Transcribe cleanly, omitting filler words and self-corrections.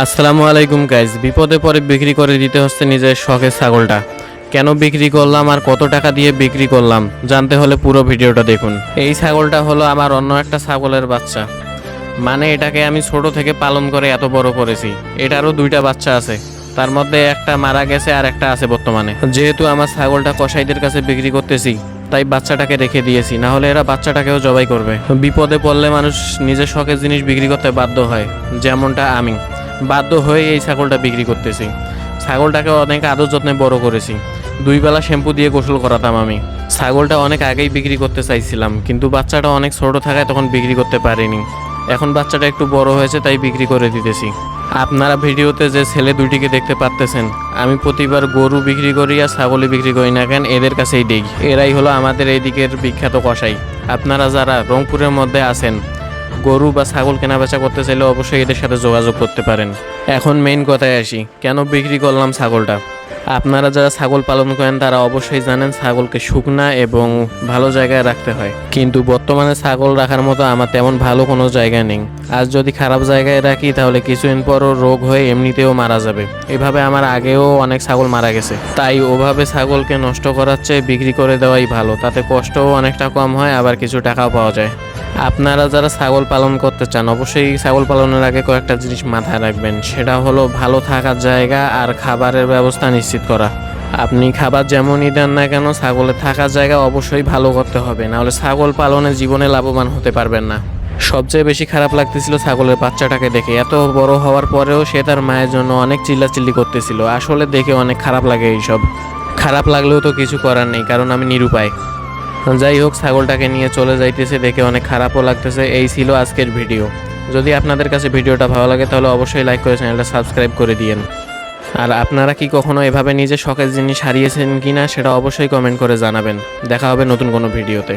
আসসালামু আলাইকুম গাইজ। বিপদে পরে বিক্রি করে দিতে হচ্ছে নিজের শখের ছাগলটা। কেন বিক্রি করলাম আর কত টাকা দিয়ে বিক্রি করলাম জানতে হলে পুরো ভিডিওটা দেখুন। এই ছাগলটা হলো আমার অন্য একটা ছাগলের বাচ্চা, মানে এটাকে আমি ছোট থেকে পালন করে এত বড় করেছি। এটারও দুইটা বাচ্চা আছে, তার মধ্যে একটা মারা গেছে আর একটা আছে বর্তমানে। যেহেতু আমার ছাগলটা কসাইদের কাছে বিক্রি করতেছি তাই বাচ্চাটাকে রেখে দিয়েছি, না হলে এরা বাচ্চাটাকেও জবাই করবে। বিপদে পড়লে মানুষ নিজের শখের জিনিস বিক্রি করতে বাধ্য হয়, যেমনটা আমি বাধ্য হয়ে এই ছাগলটা বিক্রি করতেছি। ছাগলটাকে অনেক আদর যত্নে বড় করেছি, 2 বেলা শ্যাম্পু দিয়ে গোসল করাতাম আমি। ছাগলটা অনেক আগেই বিক্রি করতে চাইছিলাম, কিন্তু বাচ্চাটা অনেক ছোট থাকায় তখন বিক্রি করতে পারিনি। এখন বাচ্চাটা একটু বড় হয়েছে তাই বিক্রি করে দিতেছি। আপনারা ভিডিওতে যে ছেলে দুইটিকে দেখতে পারতেছেন, আমি প্রতিবার গরু বিক্রি করি আর ছাগলই বিক্রি করি না কেন এদের কাছেই দেই। এরাই হলো আমাদের এই দিকের বিখ্যাত কসাই। আপনারা যারা রংপুরের মধ্যে আছেন, গরু বা ছাগল কেনাবেচা করতে চাইলে অবশ্যই এদের সাথে যোগাযোগ করতে পারেন। এখন মেইন কথায় আসি, কেন বিক্রি করলাম ছাগলটা। আপনারা যারা ছাগল পালন করেন তারা অবশ্যই জানেন ছাগলকে শুকনা এবং ভালো জায়গায় রাখতে হয়, কিন্তু বর্তমানে ছাগল রাখার মতো আমার তেমন ভালো কোনো জায়গা নেই। আজ যদি খারাপ জায়গায় রাখি তাহলে কিছুদিন পরও রোগ হয়ে এমনিতেও মারা যাবে। এভাবে আমার আগেও অনেক ছাগল মারা গেছে, তাই ওভাবে ছাগলকে নষ্ট করার চেয়ে বিক্রি করে দেওয়াই ভালো। তাতে কষ্টও অনেকটা কম হয়, আবার কিছু টাকাও পাওয়া যায়। আপনারা যারা ছাগল পালন করতে চান অবশ্যই ছাগল পালনের আগে কয়েকটা জিনিস মাথায় রাখবেন, সেটা হলো ভালো থাকার জায়গা আর খাবারের ব্যবস্থা নিশ্চিত করা। আপনি খাবার যেমনই দেন না কেন, ছাগলের থাকার জায়গা অবশ্যই ভালো করতে হবে, নাহলে ছাগল পালনে জীবনে লাভবান হতে পারবেন না। সবচেয়ে বেশি খারাপ লাগতেছিল ছাগলের বাচ্চাটাকে দেখে। এত বড় হওয়ার পরেও সে তার মায়ের জন্য অনেক চিল্লাচিল্লি করতেছিল। আসলে দেখে অনেক খারাপ লাগে এইসব। খারাপ লাগলেও তো কিছু করার নেই, কারণ আমি নিরুপায়। যাই হোক, ছাগলটাকে নিয়ে চলে যাইতেছে দেখে অনেক খারাপও লাগতেছে। এই ছিল আজকের ভিডিও। যদি আপনাদের কাছে ভিডিওটা ভালো লাগে তাহলে অবশ্যই লাইক করে চ্যানেলটা সাবস্ক্রাইব করে দিয়েন। আর আপনারা কি কখনো এভাবে নিজের শখের জিনিস হারিয়েছেন কিনা সেটা অবশ্যই কমেন্ট করে জানাবেন। দেখা হবে নতুন কোনো ভিডিওতে।